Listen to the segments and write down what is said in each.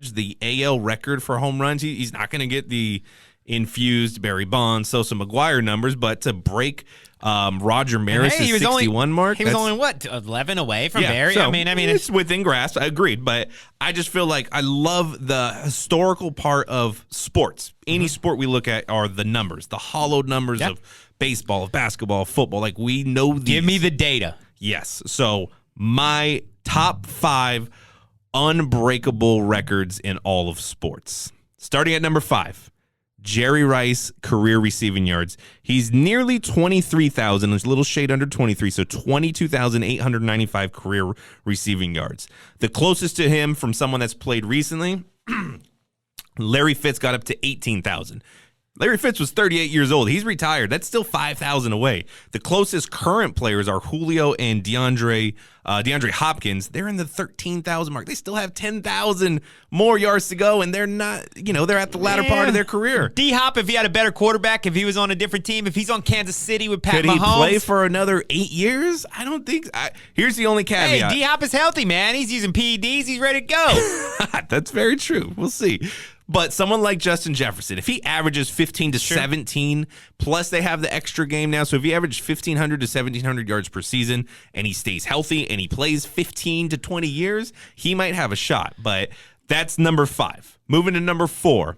the AL record for home runs. He's not going to get the infused Barry Bonds, Sosa, McGuire numbers, but to break Roger Maris' 61 mark. He was only, 11 away from Barry? So I mean, it's within grasp. I agreed, but I just feel like I love the historical part of sports. Any sport we look at are the numbers, the hollowed numbers of baseball, of basketball, of football. Like, we know these. Give me the data. Yes. So my top 5 unbreakable records in all of sports. Starting at number 5. Jerry Rice, career receiving yards. He's nearly 23,000. There's a little shade under 23, so 22,895 career receiving yards. The closest to him from someone that's played recently, Larry Fitz got up to 18,000. Larry Fitz was 38 years old. He's retired. That's still 5,000 away. The closest current players are Julio and DeAndre Hopkins. They're in the 13,000 mark. They still have 10,000 more yards to go, and they're not, they're at the latter part of their career. D-Hop, if he had a better quarterback, if he was on a different team, if he's on Kansas City with Pat Mahomes. Could he play for another 8 years? I don't think. Here's the only caveat. Hey, D-Hop is healthy, man. He's using PEDs. He's ready to go. That's very true. We'll see. But someone like Justin Jefferson, if he averages 15 to 17, plus they have the extra game now, so if he averages 1,500 to 1,700 yards per season and he stays healthy and he plays 15 to 20 years, he might have a shot. But that's number 5. Moving to number 4,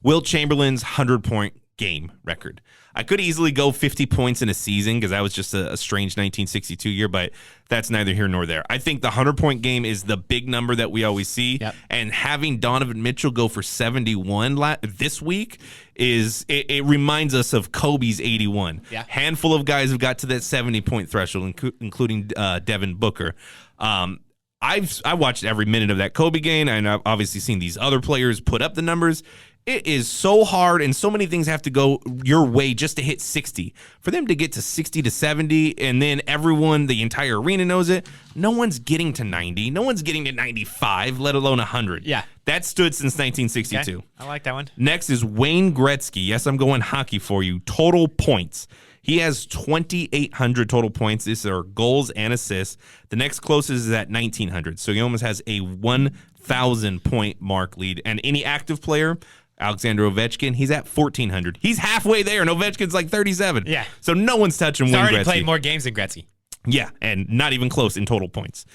Wilt Chamberlain's 100-point game record. I could easily go 50 points in a season because that was just a strange 1962 year, but that's neither here nor there. I think the 100-point game is the big number that we always see, and having Donovan Mitchell go for 71 this week it reminds us of Kobe's 81. Handful of guys have got to that 70-point threshold, including Devin Booker. I watched every minute of that Kobe game, and I've obviously seen these other players put up the numbers. It is so hard, and so many things have to go your way just to hit 60. For them to get to 60 to 70, and then everyone, the entire arena knows it, no one's getting to 90. No one's getting to 95, let alone 100. Yeah. That stood since 1962. Okay. I like that one. Next is Wayne Gretzky. Yes, I'm going hockey for you. Total points. He has 2,800 total points. These are goals and assists. The next closest is at 1,900. So he almost has a 1,000-point mark lead. And any active player, Alexander Ovechkin, he's at 1,400. He's halfway there, and Ovechkin's like 37. Yeah. So no one's touching Wayne Gretzky. He's already played more games than Gretzky. Yeah, and not even close in total points.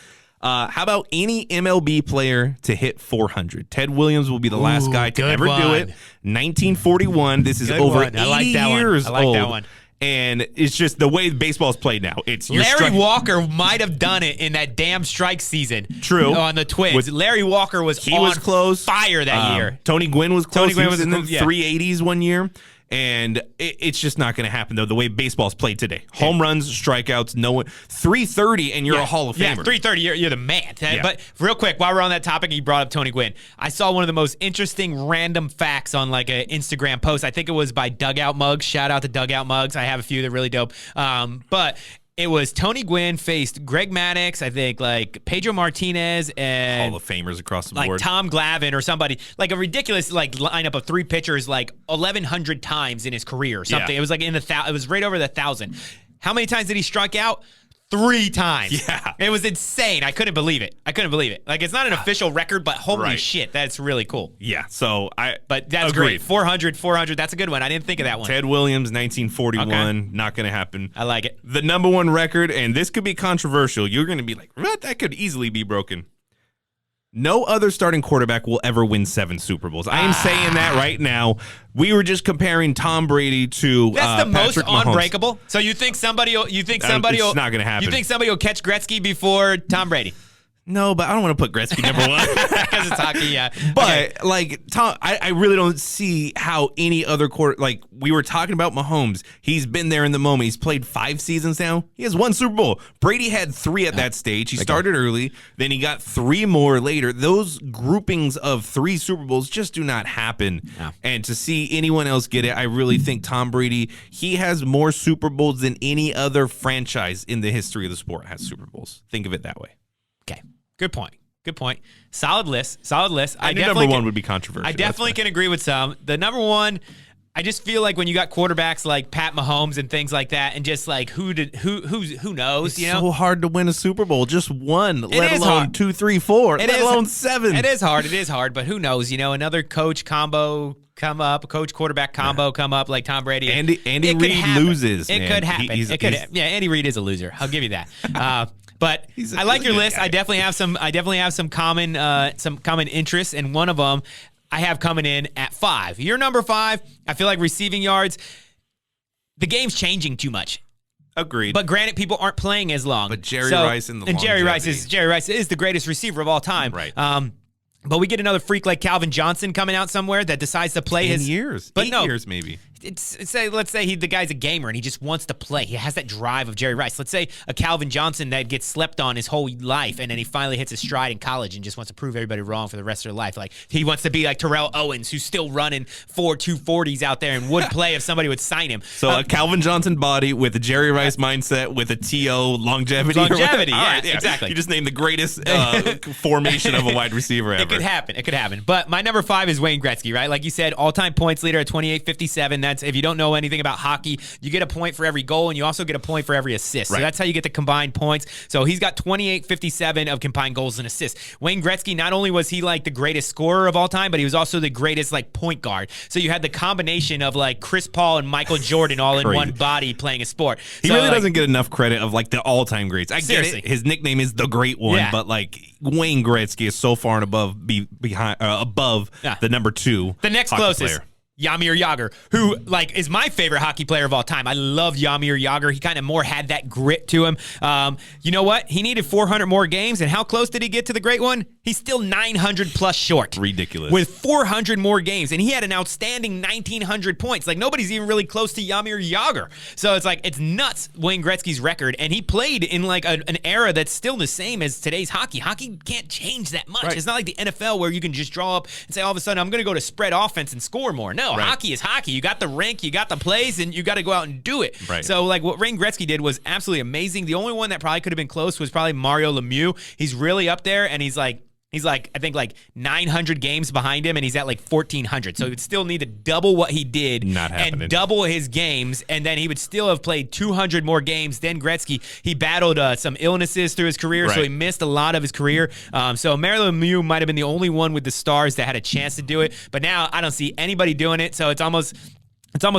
How about any MLB player to hit 400? Ted Williams will be the last guy to ever do it. 1941. This is over 80 years old. I like that one. And it's just the way baseball is played now. It's Larry Walker might have done it in that damn strike season. True. On the Twins. Larry Walker was close. Fire that year. Tony Gwynn was close. Tony Gwynn was in the 380s one year. And it's just not going to happen, though, the way baseball's played today. Home runs, strikeouts, no one. 330, and you're a Hall of Famer. Yeah, 330, you're the man. Yeah. But real quick, while we're on that topic, you brought up Tony Gwynn. I saw one of the most interesting random facts on like an Instagram post. I think it was by Dugout Mugs. Shout out to Dugout Mugs. I have a few that are really dope. But it was Tony Gwynn faced Greg Maddux, I think, like Pedro Martinez, and Hall of Famers across the board. Like Tom Glavine or somebody. Like a ridiculous lineup of 3 pitchers like 1,100 times in his career or something. Yeah. It was like it was right over the 1,000. How many times did he strike out? 3 times. Yeah. It was insane. I couldn't believe it. Like, it's not an official record, but holy shit, that's really cool. Yeah, so But that's great. 400, that's a good one. I didn't think of that one. Ted Williams, 1941, not going to happen. I like it. The number 1 record, and this could be controversial. You're going to be like, what? That could easily be broken. No other starting quarterback will ever win 7 Super Bowls. I am saying that right now. We were just comparing Tom Brady to That's the most Patrick Mahomes. unbreakable. So you think somebody will it's not going to happen. You think somebody will catch Gretzky before Tom Brady? No, but I don't want to put Gretzky number 1. Because it's hockey, yeah. But, like, Tom, I really don't see how any other like, we were talking about Mahomes. He's been there in the moment. He's played 5 seasons now. He has 1 Super Bowl. Brady had 3 at that stage. He started early. Then he got 3 more later. Those groupings of 3 Super Bowls just do not happen. No. And to see anyone else get it, I really think Tom Brady, he has more Super Bowls than any other franchise in the history of the sport has Super Bowls. Think of it that way. Okay. Good point. Solid list. I knew number 1 would be controversial. I definitely can agree with some. The number 1, I just feel like when you got quarterbacks like Pat Mahomes and things like that, and just like who knows? It's so hard to win a Super Bowl. Just one, let alone hard. 2, 3, 4, let alone 7. It is hard, but who knows? Another coach combo come up, coach quarterback combo come up like Tom Brady. Andy Reid loses. It could happen. Yeah, Andy Reid is a loser. I'll give you that. But I like your list. Guy. I definitely have some common interests, and one of them I have coming in at 5. Your number 5, I feel like receiving yards, the game's changing too much. Agreed. But granted, people aren't playing as long. But Jerry Rice Jerry Rice is the greatest receiver of all time. Right. But we get another freak like Calvin Johnson coming out somewhere that decides to play 10 years. But 8 no, years maybe. Let's say the guy's a gamer and he just wants to play. He has that drive of Jerry Rice. Let's say a Calvin Johnson that gets slept on his whole life, and then he finally hits his stride in college and just wants to prove everybody wrong for the rest of their life. Like he wants to be like Terrell Owens, who's still running 240s out there and would play if somebody would sign him. So a Calvin Johnson body with a Jerry Rice mindset with a T.O. longevity. Yeah, exactly. You just named the greatest formation of a wide receiver ever. It could happen. But my number 5 is Wayne Gretzky, right? Like you said, all-time points leader at 28.57. That's, if you don't know anything about hockey, you get a point for every goal, and you also get a point for every assist. Right. So that's how you get the combined points. So he's got 28.57 of combined goals and assists. Wayne Gretzky, not only was he like the greatest scorer of all time, but he was also the greatest like point guard. So you had the combination of like Chris Paul and Michael Jordan all in one body playing a sport. He really doesn't get enough credit of like the all-time greats. I get it. His nickname is the Great One, but like Wayne Gretzky is so far and above the number 2. The next closest. Player. Jaromir Jagr, who like is my favorite hockey player of all time. I love Jaromir Jagr. He kind of more had that grit to him. You know what? He needed 400 more games, and how close did he get to the great one? He's still 900 plus short. Ridiculous. With 400 more games, and he had an outstanding 1,900 points. Like nobody's even really close to Jaromir Jagr. So it's like it's nuts, Wayne Gretzky's record, and he played in like an era that's still the same as today's hockey. Hockey can't change that much. Right. It's not like the NFL where you can just draw up and say all of a sudden I'm going to go to spread offense and score more. No. Hockey is hockey. You got the rink, you got the plays, and you got to go out and do it. Right. So, like, what Wayne Gretzky did was absolutely amazing. The only one that probably could have been close was probably Mario Lemieux. He's really up there, and he's like I think like 900 games behind him, and he's at like 1,400. So he would still need to double what he did and double his games, and then he would still have played 200 more games than Gretzky. He battled some illnesses through his career, so he missed a lot of his career. So Mario Lemieux might have been the only one with the Stars that had a chance to do it, but now I don't see anybody doing it, so it's almost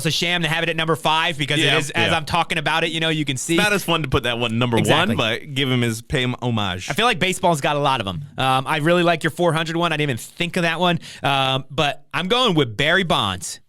a sham to have it at number 5 because it is, as I'm talking about it, you can see. It's not as fun to put that one number 1, but pay him homage. I feel like baseball's got a lot of them. I really like your 400 one. I didn't even think of that one. But I'm going with Barry Bonds.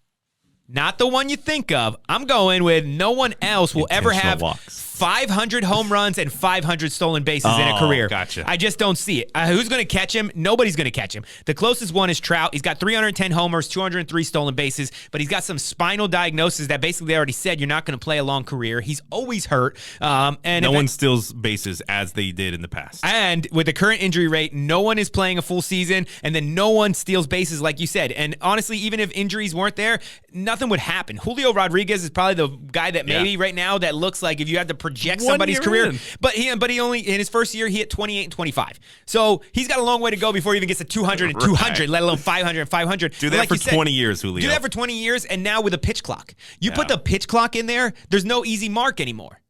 Not the one you think of. I'm going with no one else will ever have 500 home runs and 500 stolen bases in a career. Gotcha. I just don't see it. Who's going to catch him? Nobody's going to catch him. The closest one is Trout. He's got 310 homers, 203 stolen bases, but he's got some spinal diagnosis that basically they already said you're not going to play a long career. He's always hurt. And no one steals bases as they did in the past. And with the current injury rate, no one is playing a full season, and then no one steals bases like you said. And honestly, even if injuries weren't there, nothing would happen. Julio Rodriguez is probably the guy that maybe right now that looks like if you had to project somebody's career. But he only in his first year he hit 28 and 25. So he's got a long way to go before he even gets to 200 and 200, let alone 500 and 500. Do that for 20 years, Julio. Do that for 20 years, and now with a pitch clock. You put the pitch clock in there's no easy mark anymore.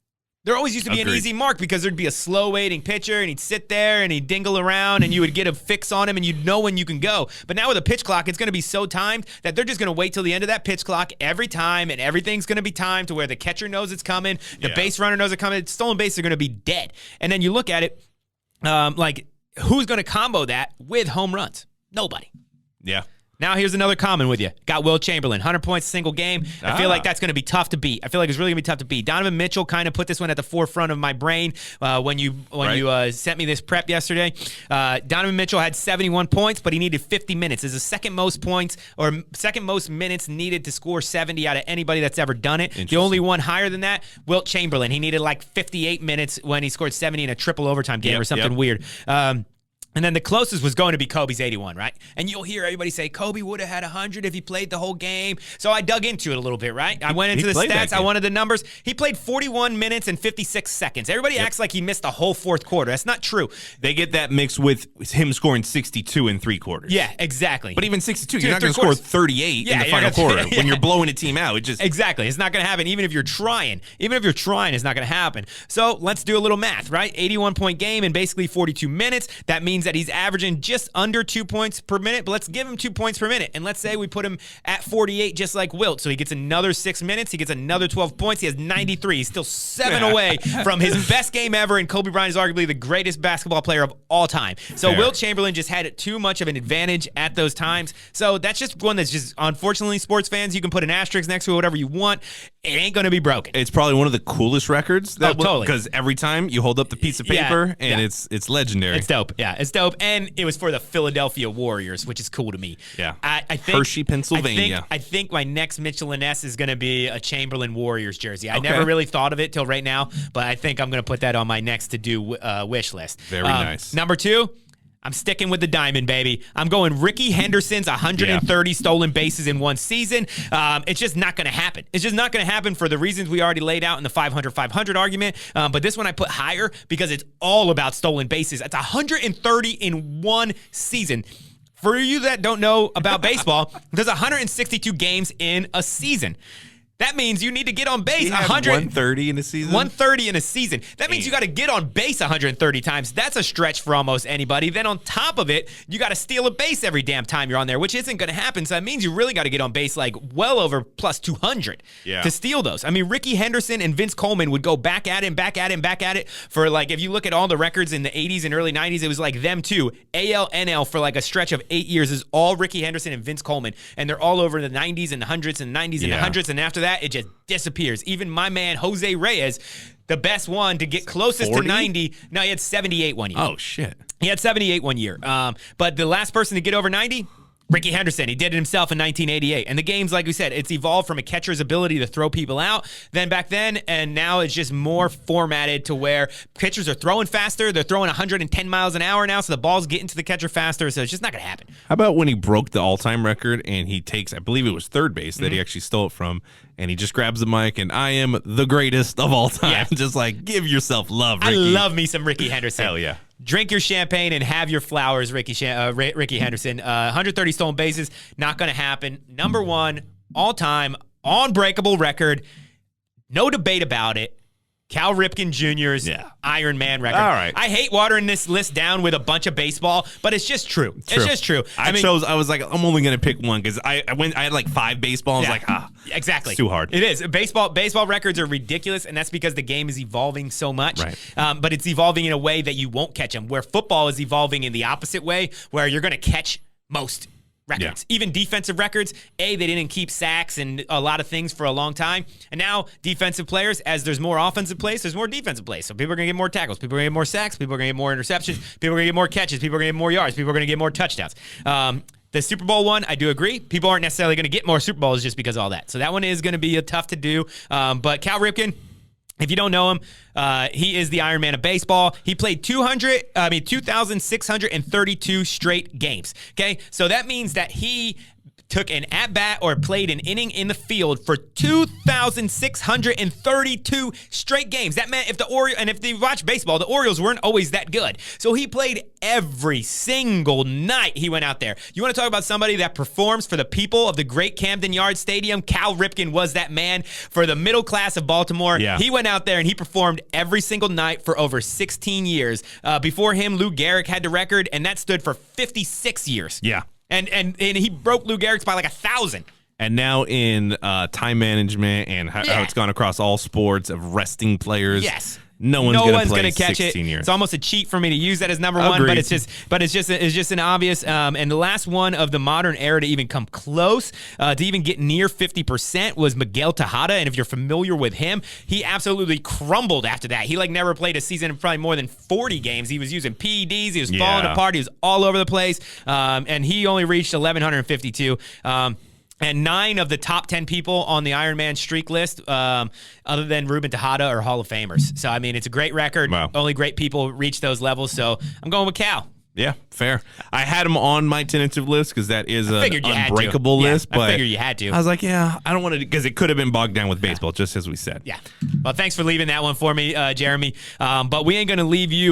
There always used to be an easy mark because there'd be a slow waiting pitcher and he'd sit there and he'd dingle around and you would get a fix on him and you'd know when you can go. But now with a pitch clock, it's going to be so timed that they're just going to wait till the end of that pitch clock every time, and everything's going to be timed to where the catcher knows it's coming, the base runner knows it's coming, stolen bases are going to be dead. And then you look at it, like who's going to combo that with home runs? Nobody. Yeah. Now here's another common with you. Got Will Chamberlain, 100 points, single game. I feel like that's going to be tough to beat. I feel like it's really going to be tough to beat. Donovan Mitchell kind of put this one at the forefront of my brain when you sent me this prep yesterday. Donovan Mitchell had 71 points, but he needed 50 minutes. It's the second most points or second most minutes needed to score 70 out of anybody that's ever done it. The only one higher than that, Wilt Chamberlain. He needed like 58 minutes when he scored 70 in a triple overtime game or something weird. And then the closest was going to be Kobe's 81, right? And you'll hear everybody say, Kobe would have had 100 if he played the whole game. So I dug into it a little bit, right? I went into the stats. I wanted the numbers. He played 41 minutes and 56 seconds. Everybody acts like he missed the whole fourth quarter. That's not true. They get that mixed with him scoring 62 in 3 quarters. Yeah, exactly. But even 62, you're not going to score 38 in the final quarter when you're blowing a team out. It just Exactly. It's not going to happen even if you're trying. Even if you're trying, it's not going to happen. So let's do a little math, right? 81-point game in basically 42 minutes. That means that he's averaging just under 2 points per minute, but let's give him 2 points per minute. And let's say we put him at 48 just like Wilt. So he gets another 6 minutes. He gets another 12 points. He has 93. He's still 7 away from his best game ever, and Kobe Bryant is arguably the greatest basketball player of all time. So Wilt Chamberlain just had too much of an advantage at those times. So that's just one that's just, unfortunately, sports fans, you can put an asterisk next to it, whatever you want. It ain't going to be broken. It's probably one of the coolest records. Totally. Because every time you hold up the piece of paper, and it's legendary. It's dope. Yeah, it's dope. And it was for the Philadelphia Warriors, which is cool to me. Yeah. I think Hershey, Pennsylvania. I think my next Mitchell and Ness is going to be a Chamberlain Warriors jersey. I never really thought of it till right now, but I think I'm going to put that on my next to-do wish list. Very nice. Number 2, I'm sticking with the diamond, baby. I'm going Ricky Henderson's 130 stolen bases in one season. It's just not going to happen. It's just not going to happen for the reasons we already laid out in the 500-500 argument. But this one I put higher because it's all about stolen bases. It's 130 in one season. For you that don't know about baseball, there's 162 games in a season. That means you need to get on base 130 in a season? 130 in a season. That means you got to get on base 130 times. That's a stretch for almost anybody. Then on top of it, you got to steal a base every damn time you're on there, which isn't going to happen. So that means you really got to get on base like well over plus 200 to steal those. I mean, Ricky Henderson and Vince Coleman would go back at it for like, if you look at all the records in the 80s and early 90s, it was like them too. AL, NL for like a stretch of 8 years is all Ricky Henderson and Vince Coleman. And they're all over the 90s and the hundreds and 90s and the hundreds. And after that, it just disappears. Even my man, Jose Reyes, the best one to get closest 40? to 90. No, he had 78 one year. Oh, shit. He had 78 one year. But the last person to get over 90, Ricky Henderson. He did it himself in 1988. And the game's, like we said, it's evolved from a catcher's ability to throw people out than back then, and now it's just more formatted to where pitchers are throwing faster. They're throwing 110 miles an hour now, so the ball's getting to the catcher faster, so it's just not going to happen. How about when he broke the all-time record and he takes, I believe it was third base that he actually stole it from, and he just grabs the mic and I am the greatest of all time. Yeah. Just like, give yourself love, Ricky. I love me some Ricky Henderson. Hell yeah. Drink your champagne and have your flowers, Ricky Henderson. 130 stolen bases, not going to happen. Number 1, all-time, unbreakable record. No debate about it. Cal Ripken Jr.'s Iron Man record. All right. I hate watering this list down with a bunch of baseball, but it's just true. It's just true. I was like, I'm only going to pick one because I had like 5 baseballs. Yeah. Like, exactly. It's too hard. It is. Baseball records are ridiculous, and that's because the game is evolving so much. Right. But it's evolving in a way that you won't catch them, where football is evolving in the opposite way, where you're going to catch most records. Yeah. Even defensive records, they didn't keep sacks and a lot of things for a long time. And now defensive players, as there's more offensive plays, there's more defensive plays. So people are going to get more tackles. People are going to get more sacks. People are going to get more interceptions. People are going to get more catches. People are going to get more yards. People are going to get more touchdowns. The Super Bowl one, I do agree. People aren't necessarily going to get more Super Bowls just because of all that. So that one is going to be tough to do. But Cal Ripken, if you don't know him, he is the Iron Man of baseball. He played 2,632 straight games. Okay, so that means that he took an at-bat or played an inning in the field for 2,632 straight games. That meant if you watch baseball, the Orioles weren't always that good. So he played every single night he went out there. You want to talk about somebody that performs for the people of the great Camden Yards Stadium? Cal Ripken was that man for the middle class of Baltimore. Yeah. He went out there and he performed every single night for over 16 years. Before him, Lou Gehrig had the record, and that stood for 56 years. Yeah. And he broke Lou Gehrig's by like 1,000. And now in time management and how it's gone across all sports of resting players. Yes. No one's going to catch 16 it. years. It's almost a cheat for me to use that as number one, but it's just an obvious. And the last one of the modern era to even come close, to even get near 50% was Miguel Tejada. And if you're familiar with him, he absolutely crumbled after that. He never played a season of probably more than 40 games. He was using PEDs. He was falling apart. He was all over the place. And he only reached 1,152. And 9 of the top 10 people on the Iron Man streak list, other than Ruben Tejada, are Hall of Famers. So, I mean, it's a great record. Wow. Only great people reach those levels. So, I'm going with Cal. Yeah, fair. I had him on my tentative list because that is an unbreakable list. But I figured you had to. I was like, yeah, I don't want to, because it could have been bogged down with baseball, just as we said. Yeah. Well, thanks for leaving that one for me, Jeremy. But we ain't going to leave you.